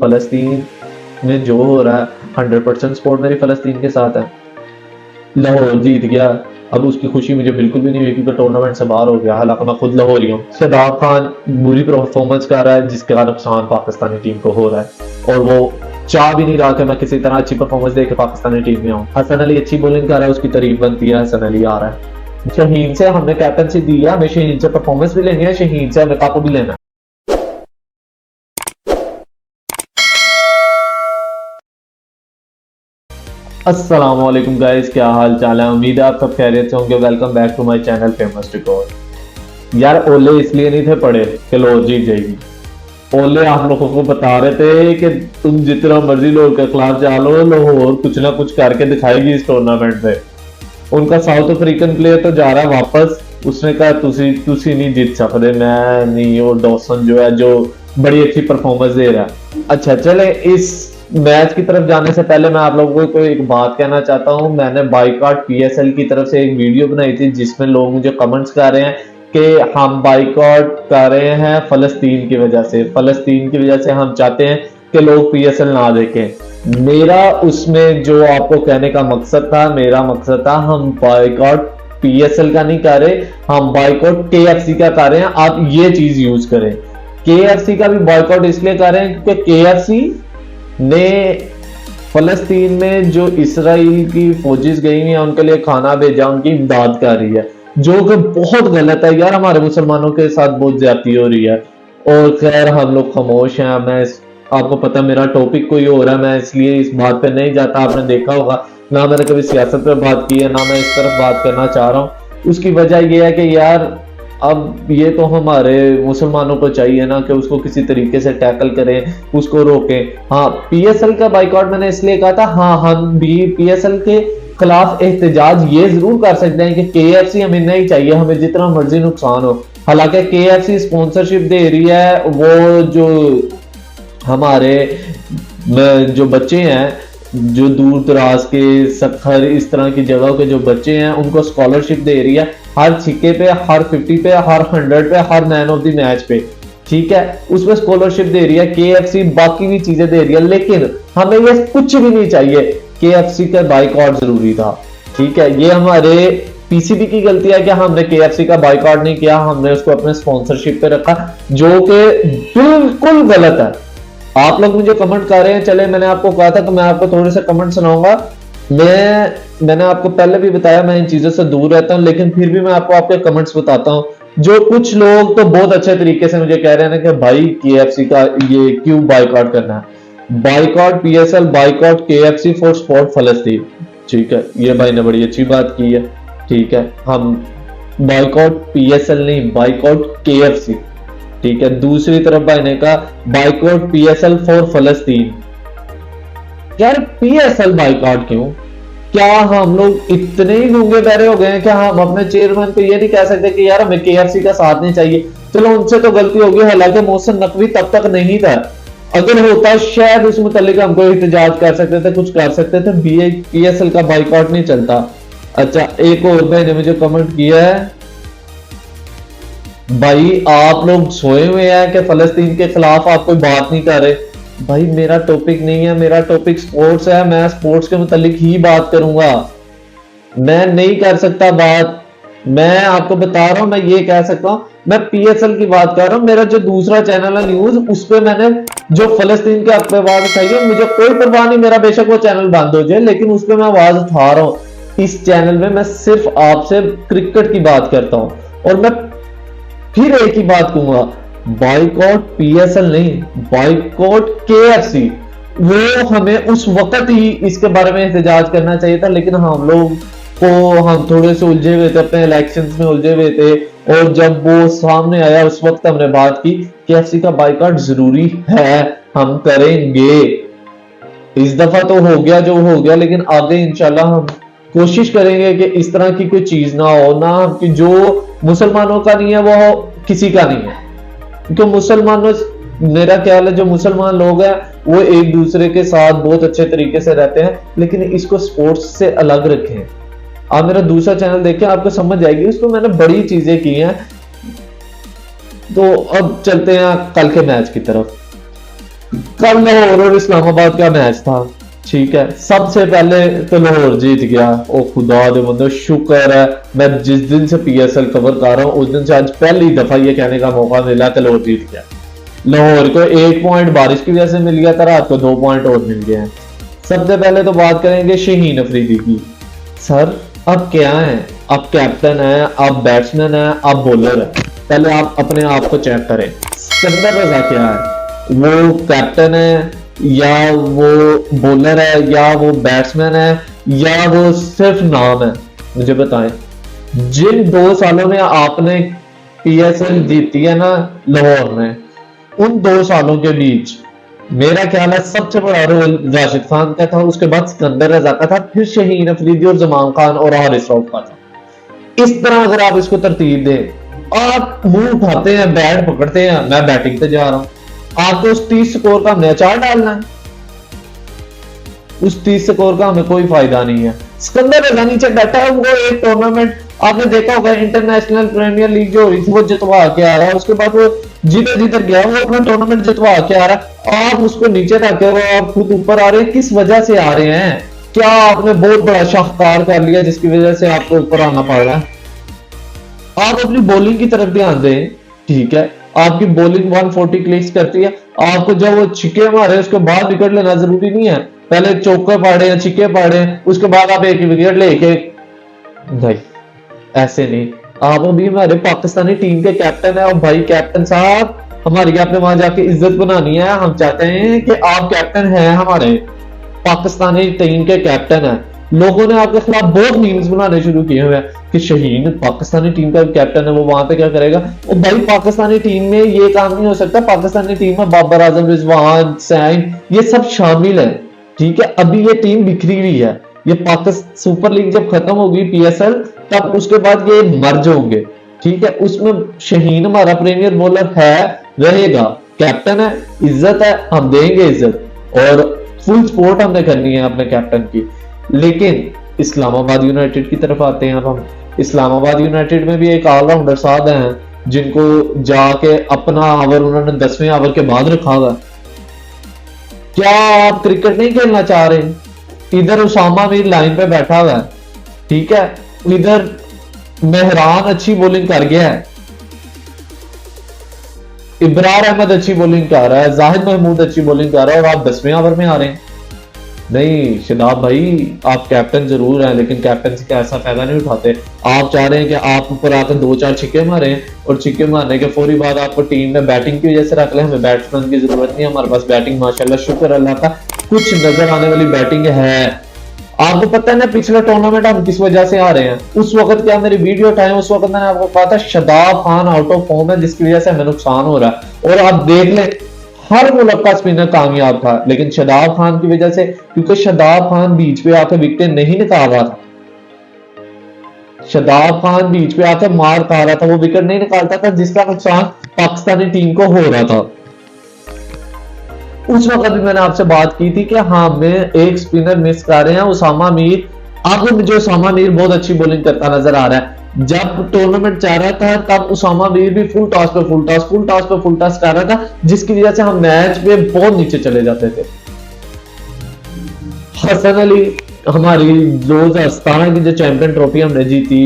फ़लस्तीन में जो हो रहा है 100% सपोर्ट मेरी फ़लस्तीन के साथ है। लाहौर जीत गया, अब उसकी खुशी मुझे बिल्कुल भी नहीं हुई क्योंकि टूर्नामेंट से बाहर हो गया, हालांकि मैं खुद लाहौरी हूँ। शादाब खान बुरी परफॉर्मेंस कर रहा है जिसका नुकसान पाकिस्तानी टीम को हो रहा है, और वो चाह भी नहीं रहा कि मैं किसी तरह अच्छी परफॉर्मेंस देकर पाकिस्तानी टीम में आऊँ। हसन अली अच्छी बॉलिंग कर रहा है, उसकी तारीफ बनती है, हसन अली आ रहा है। शहीन से हमने कैप्टनसी दी है, हमें शहीन से परफॉर्मेंस भी लेनी है, शहीन से हमें कप भी लेना है। अस्सलाम वालेकुम गाइस, क्या हाल चाल है? उम्मीद है आप सब खैरियत से होंगे। Welcome back to my channel famous record. यार ओले इसलिए नहीं थे पड़े कि लाहौर जीत जाएगी। ओले आप लोगों को बता रहे थे कि तुम जितना मर्जी लाहौर के खिलाफ जा लो, लाहौर कुछ ना कुछ करके दिखाएगी इस टूर्नामेंट में। उनका साउथ अफ्रीकन प्लेयर तो जा रहा है वापस, उसने कहा तुसी नहीं जीत सकते, मैं नहीं। और डॉसन जो है जो बड़ी अच्छी परफॉर्मेंस दे रहा है। अच्छा चले, इस मैच की तरफ जाने से पहले मैं आप लोगों को एक बात कहना चाहता हूं। मैंने बाइकआउट पीएसएल की तरफ से एक वीडियो बनाई थी जिसमें लोग मुझे कमेंट्स कर रहे हैं कि हम बाइकआउट कर रहे हैं फलस्तीन की वजह से, फलस्तीन की वजह से हम चाहते हैं कि लोग पीएसएल ना देखें। मेरा उसमें जो आपको कहने का मकसद था, मेरा मकसद था हम बाइकआउट पीएसएल का नहीं कर रहे, हम बाइकआउट केएफसी का कर रहे हैं। आप ये चीज यूज करें। केएफसी का भी बाइकआउट इसलिए कर रहे हैं क्योंकि केएफसी ने फलस्तीन में जो इसराइल की फौजिस गई हैं उनके लिए खाना भेजा, उनकी इमदाद कर रही है, जो कि बहुत गलत है यार। हमारे मुसलमानों के साथ बहुत ज्यादती हो रही है। और खैर हम लोग खामोश हैं। आपको पता मेरा टॉपिक कोई हो रहा है, मैं इसलिए इस बात पे नहीं जाता। आपने देखा होगा ना मैंने कभी सियासत पे बात की है, ना मैं इस तरफ बात करना चाह रहा हूँ। उसकी वजह यह है कि यार अब ये तो हमारे मुसलमानों को चाहिए ना कि उसको किसी तरीके से टैकल करें, उसको रोकें। हाँ, पीएसएल का बाइकआउट मैंने इसलिए कहा था, हाँ हम भी पीएसएल के खिलाफ एहतजाज ये जरूर कर सकते हैं कि केएफसी हमें नहीं चाहिए, हमें जितना मर्जी नुकसान हो। हालांकि केएफसी स्पॉन्सरशिप दे रही है, वो जो हमारे जो बच्चे हैं जो दूर दराज के सखर इस तरह की जगहों के जो बच्चे हैं उनको स्कॉलरशिप दे रही है, हर छिक्के पे, हर 50 पे, हर 100 पे, her man of the match पे, ठीक है, उसमें स्कॉलरशिप दे रही है। केएफसी बाकी भी चीजें दे रही है, लेकिन हमें ये कुछ भी नहीं चाहिए। केएफसी का बाइकआउट जरूरी था, ठीक है। ये हमारे पीसीबी की गलती है कि हमने केएफसी का बाइकआउट नहीं किया, हमने उसको अपने स्पॉन्सरशिप पे रखा, जो कि बिल्कुल गलत है। आप लोग मुझे कमेंट कर रहे हैं, चले मैंने आपको कहा था कि मैं आपको थोड़े से कमेंट सुनाऊंगा। मैंने आपको पहले भी बताया मैं इन चीजों से दूर रहता हूं, लेकिन फिर भी मैं आपको आपके कमेंट्स बताता हूं। जो कुछ लोग तो बहुत अच्छे तरीके से मुझे कह रहे हैं कि भाई केएफसी का ये क्यों बाइकआउट करना है। Boycott PSL, boycott KFC for sport फलस्तीन, ठीक है, ये भाई ने बड़ी अच्छी बात की है, ठीक है। हम बाइकआउट पीएसएल नहीं, बाइकआउट केएफसी, ठीक है। दूसरी तरफ भाई ने कहा बाइकआउट पीएसएल फॉर फलस्तीन। यार पीएसएल बाइकआउट क्यों? क्या हम लोग इतने ही गूंगे बहरे हो गए हैं? क्या हम अपने चेयरमैन को ये नहीं कह सकते कि यार हमें केएफसी का साथ नहीं चाहिए? चलो उनसे तो गलती होगी, हालांकि मोहसिन नकवी तब तक नहीं था, अगर होता शायद उस मुतालिक हमको एहतजाज कर सकते थे, कुछ कर सकते थे। पीएसएल का बाइकआउट नहीं चलता। अच्छा, एक और भाई ने मुझे कमेंट किया है, भाई आप लोग सोए हुए हैं कि फलस्तीन के खिलाफ आप कोई बात नहीं कर रहे। भाई मेरा टॉपिक नहीं है, मेरा टॉपिक स्पोर्ट्स है, मैं स्पोर्ट्स के मुतालिक ही बात करूंगा। मैं नहीं कर सकता बात, मैं आपको बता रहा हूं, मैं ये कह सकता हूं, मैं पीएसएल की बात कर रहा हूं। मेरा जो दूसरा चैनल है न्यूज, उस पर मैंने जो फलस्तीन के हक पे आवाज उठाई है, मुझे कोई परवाह नहीं, मेरा बेशक वो चैनल बंद हो जाए, लेकिन उस पर मैं आवाज उठा रहा हूं। इस चैनल में मैं सिर्फ आपसे क्रिकेट की बात करता हूं, और मैं फिर एक ही बात कहूंगा, बाइकआउट पीएसएल नहीं, बाइकआउट केएफसी। वो हमें उस वक्त ही इसके बारे में एहतजाज करना चाहिए था, लेकिन हम लोग को हम थोड़े से उलझे हुए थे, अपने इलेक्शंस में उलझे हुए थे, और जब वो सामने आया उस वक्त हमने बात की केएफसी का बाइकआउट जरूरी है, हम करेंगे। इस दफा तो हो गया जो हो गया, लेकिन आगे इंशाल्लाह हम कोशिश करेंगे कि इस तरह की कोई चीज ना हो, ना कि जो मुसलमानों का नहीं है वो किसी का नहीं है। क्योंकि मुसलमानों, मेरा ख्याल है जो मुसलमान लोग हैं वो एक दूसरे के साथ बहुत अच्छे तरीके से रहते हैं, लेकिन इसको स्पोर्ट्स से अलग रखें। आप मेरा दूसरा चैनल देखें, आपको समझ जाएगी, उसमें मैंने बड़ी चीजें की हैं। तो अब चलते हैं कल के मैच की तरफ। कल लाहौर और इस्लामाबाद का मैच था, ठीक है, सबसे पहले तो लाहौर जीत गया। ओ खुदा दे बंदो, शुक्र है मैं जिस दिन से पीएसएल कवर कर रहा हूँ उस दिन से आज पहली दफा ये कहने का मौका मिला कि लाहौर जीत गया। लाहौर को 1 पॉइंट बारिश की वजह से मिल गया था, रात को 2 पॉइंट और मिल गए हैं। सबसे पहले तो बात करेंगे शाहीन अफरीदी की। सर अब क्या है, आप कैप्टन है, आप बैट्समैन है, आप बॉलर है, पहले आप अपने आप को चेक करें। सिकंदर रजा क्या है, वो कैप्टन है या वो बॉलर है या वो बैट्समैन है या वो सिर्फ नाम है, मुझे बताएं। जिन 2 सालों में आपने पीएसएल जीती है ना लाहौर में, उन 2 सालों के बीच मेरा ख्याल है सबसे बड़ा रोल राशिद खान का था, उसके बाद सिकंदर रजा का था, फिर शाहीन अफरीदी और जमान खान और हारिस रऊफ का था। इस तरह अगर आप इसको तरतीब दें, आप मुंह उठाते हैं, बैट पकड़ते हैं, मैं बैटिंग पे जा रहा हूं, आपको उस 30 स्कोर का हमने अचार डालना है, उस 30 स्कोर का हमें कोई फायदा नहीं है। सिकंदर रजा नीचे बैठा है, वो एक टूर्नामेंट आपने देखा होगा, इंटरनेशनल प्रीमियर लीग जो हो रही थी वो जितवा के आ रहा है, उसके बाद वो जिधर जिधर गया वो अपना टूर्नामेंट जितवा के आ रहा है, आप उसको नीचे रखे हो, आप खुद ऊपर आ रहे हैं, किस वजह से आ रहे हैं? क्या आपने बहुत बड़ा शाहकार कर लिया जिसकी वजह से आपको ऊपर आना पड़ रहा है? आप अपनी बॉलिंग की तरफ ध्यान दें, ठीक है, आपकी बॉलिंग 140 क्लिक्स करती है, आपको जब वो छिक्के मारे उसके बाद विकेट लेना जरूरी नहीं है, पहले चौके पाड़े या छिक्के पाड़े उसके बाद आप एक विकेट लेके, नहीं ऐसे नहीं। आप अभी हमारे पाकिस्तानी टीम के कैप्टन है और भाई कैप्टन साहब हमारी आपने वहां जाके इज्जत बनानी है, हम चाहते हैं कि आप कैप्टन हैं, हमारे पाकिस्तानी टीम के कैप्टन है। लोगों ने आपके खिलाफ बहुत मीम्स बनाने शुरू किए हुए हैं कि शाहीन पाकिस्तानी टीम का कैप्टन है, वो वहां पे क्या करेगा। और भाई पाकिस्तानी टीम में ये काम नहीं हो सकता, पाकिस्तानी टीम में बाबर आजम, रिजवान, सैन ये सब शामिल है, ठीक है। अभी ये टीम बिखरी हुई है, ये पाकिस्तान सुपर लीग जब खत्म होगी पीएसएल तब उसके बाद ये मर्ज होंगे, ठीक है। उसमें शाहीन हमारा प्रीमियर बॉलर है, रहेगा, कैप्टन है, इज्जत है, हम देंगे इज्जत और फुल सपोर्ट हमने करनी है अपने कैप्टन की। लेकिन इस्लामाबाद यूनाइटेड की तरफ आते हैं अब हम। इस्लामाबाद यूनाइटेड में भी एक ऑलराउंडर साहब हैं जिनको जाके अपना ओवर उन्होंने 10वें ओवर के बाद रखा हुआ। क्या आप क्रिकेट नहीं खेलना चाह रहे? इधर उसामा मीर लाइन पे बैठा हुआ है, ठीक है, इधर मेहरान अच्छी बॉलिंग कर गया है, इब्रार अहमद अच्छी बॉलिंग कर रहा है, जाहिद महमूद अच्छी बॉलिंग कर रहा है और आप 10वें ओवर में आ रहे हैं। नहीं शदाब भाई, आप कैप्टन जरूर हैं लेकिन कैप्टन का ऐसा फायदा नहीं उठाते। आप चाह रहे हैं कि आप ऊपर आकर 2-4 छिक्के मारे और छिक्के मारने के फौरी बाद आपको टीम में बैटिंग की वजह से रख ले। हमें बैट्समैन की जरूरत नहीं है, हमारे पास बैटिंग माशाल्लाह शुक्र अल्लाह का कुछ नजर आने वाली बैटिंग है। आपको पता है ना पिछले टूर्नामेंट हम किस वजह से आ रहे हैं? उस वक्त क्या मेरी वीडियो टाइम, उस वक्त मैंने आपको कहा था Shadab Khan out of form है जिसकी वजह से हमें नुकसान हो रहा है। और आप देख लें हर मुल्क का स्पिनर कामयाब था लेकिन शदाब खान की वजह से, क्योंकि शदाब खान बीच पे आकर विकेट नहीं निकाल रहा था, शदाब खान बीच पे आकर मार खा रहा था, वो विकेट नहीं निकालता था जिसका नुकसान पाकिस्तानी टीम को हो रहा था। उस वक्त भी मैंने आपसे बात की थी कि हाँ मैं एक स्पिनर मिस कर रहे हैं, उसामा मीर। अब मुझे उसामा मीर बहुत अच्छी बॉलिंग करता नजर आ रहा है। जब टूर्नामेंट चाह रहा था तब उसामा मीर भी फुल टॉस पे फुल टॉस, फुल टॉस पे फुल टॉस कर रहा था जिसकी वजह से हम मैच पे बहुत नीचे चले जाते थे। हसन अली हमारी 2017 की जो चैंपियन ट्रॉफी हमने जीती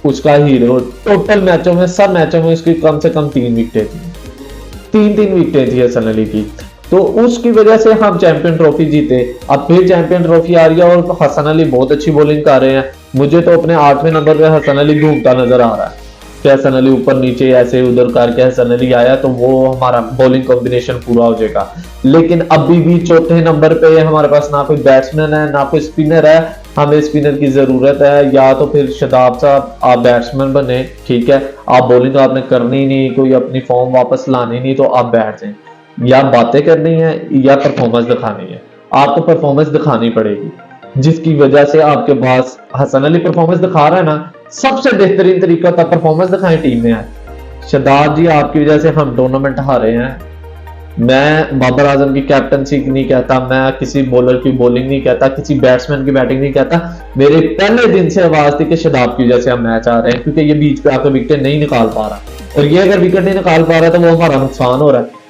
उसका हीरो, टोटल मैचों में सब मैचों में उसकी कम से कम 3 विकेटें थी, 3 विकेटें थी हसन अली की, तो उसकी वजह से हम चैंपियन ट्रॉफी जीते। अब फिर चैंपियन ट्रॉफी आ रही है और हसन अली बहुत अच्छी बॉलिंग कर रहे हैं। मुझे तो अपने 8वें नंबर पे हसन अली घूमता नजर आ रहा है कि हसन अली ऊपर नीचे ऐसे उधर करके हसन अली आया तो वो हमारा बॉलिंग कॉम्बिनेशन पूरा हो जाएगा। लेकिन अभी भी 4थे नंबर पे हमारे पास ना कोई बैट्समैन है ना कोई स्पिनर है, हमें स्पिनर की जरूरत है। या तो फिर शदाब साहब आप बैट्समैन बने, ठीक है, आप बॉलिंग आपने करनी नहीं, कोई अपनी फॉर्म वापस लानी नहीं, तो आप बैठ जाए, या बातें करनी है या परफॉर्मेंस दिखानी है। आपको परफॉर्मेंस दिखानी पड़ेगी जिसकी वजह से आपके पास हसन अली परफॉर्मेंस दिखा रहा है ना, सबसे बेहतरीन तरीका था परफॉर्मेंस दिखाएं टीम में है। शदाब जी आपकी वजह से हम टूर्नामेंट हारे हैं। मैं बाबर आजम की कैप्टनसी नहीं कहता, मैं किसी बॉलर की बॉलिंग नहीं कहता, किसी बैट्समैन की बैटिंग नहीं कहता, मेरे पहले दिन से आवाज थी कि शदाब की वजह से हम मैच आ रहे हैं क्योंकि ये बीच पे आकर विकेट नहीं निकाल पा रहा और ये अगर विकेट नहीं निकाल पा रहा तो वो हमारा नुकसान हो रहा है।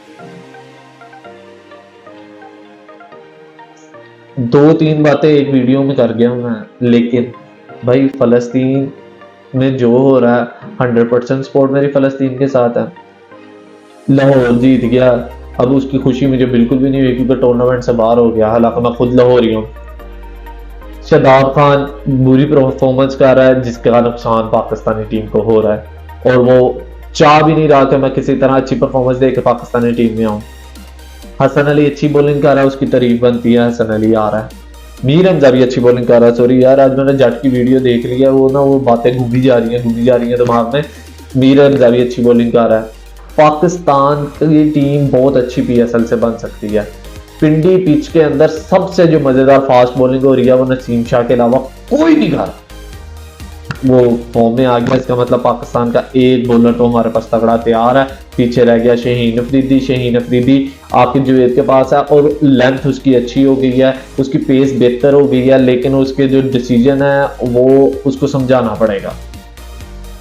2-3 बातें एक वीडियो में कर गया हूँ मैं, लेकिन भाई फ़लस्तीन में जो हो रहा है 100% सपोर्ट मेरी फ़लस्तीन के साथ है। लाहौर जीत गया, अब उसकी खुशी मुझे बिल्कुल भी नहीं हुई क्योंकि टूर्नामेंट से बाहर हो गया, हालांकि मैं खुद लाहौरी हूँ। शादाब खान बुरी परफॉर्मेंस कर रहा है जिसका नुकसान पाकिस्तानी टीम को हो रहा है, और वो चाह भी नहीं रहा कि मैं किसी तरह अच्छी परफॉर्मेंस दे के पाकिस्तानी टीम में आऊँ। हसन अली अच्छी बॉलिंग कर रहा है, उसकी तारीफ बनती है, हसन अली आ रहा है। मीर हमजा भी अच्छी बॉलिंग कर रहा है। सॉरी यार, आज मैंने जट की वीडियो देख लिया, वो बातें घूमी जा रही हैं दिमाग में। मीर हमजा भी अच्छी बॉलिंग कर रहा है। पाकिस्तान की टीम बहुत अच्छी पीएसएल से बन सकती है। पिंडी पिच के अंदर सबसे जो मजेदार फास्ट बॉलिंग हो रही है वो नसीम शाह के अलावा कोई नहीं कर। वो फॉर्म में आ गया, इसका मतलब पाकिस्तान का एक बॉलर तो हमारे पास तगड़ा तैयार है। पीछे रह गया शहीन अफरीदी। शहीन अफरीदी आकिब जुवैद के पास है और लेंथ उसकी अच्छी हो गई है, उसकी पेस बेहतर हो गई है, लेकिन उसके जो डिसीजन है वो उसको समझाना पड़ेगा।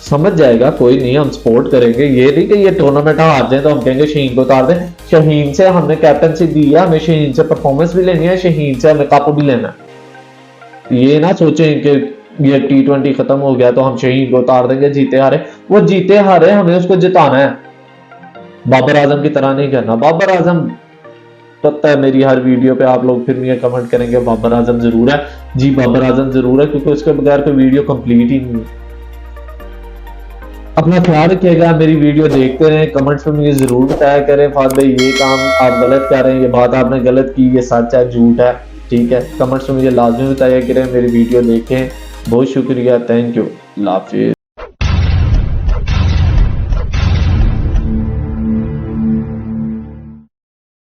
समझ जाएगा, कोई नहीं, हम सपोर्ट करेंगे। ये नहीं कि ये टूर्नामेंट हार जाए तो हम कहेंगे शहीन को उतार दें। शहीन से हमने कैप्टनसी दी है, हमें शहीन से परफॉर्मेंस भी लेनी है, शहीन से हमें कप भी लेना है। ये ना सोचें कि ये T20 खत्म हो गया तो हम शहीन को उतार देंगे जीते हारे। वो जीते हारे हमें उसको जिताना है, बाबर आजम की तरह नहीं करना। बाबर आजम, पता है मेरी हर वीडियो पे आप लोग फिर ये कमेंट करेंगे बाबर आजम जरूर है। जी बाबर आजम जरूर है, क्योंकि उसके बगैर कोई वीडियो कंप्लीट ही नहीं है। अपना ख्याल रखिएगा, मेरी वीडियो देखते रहें, कमेंट्स में मुझे जरूर बताया करें फाद भाई ये काम आप गलत कर रहे हैं, ये बात आपने गलत की, ये सच है झूठ है, ठीक है। कमेंट्स में मुझे लाजमी बताया करें, मेरी वीडियो देखें। बहुत शुक्रिया, थैंक यू, अल्लाह हाफिज़।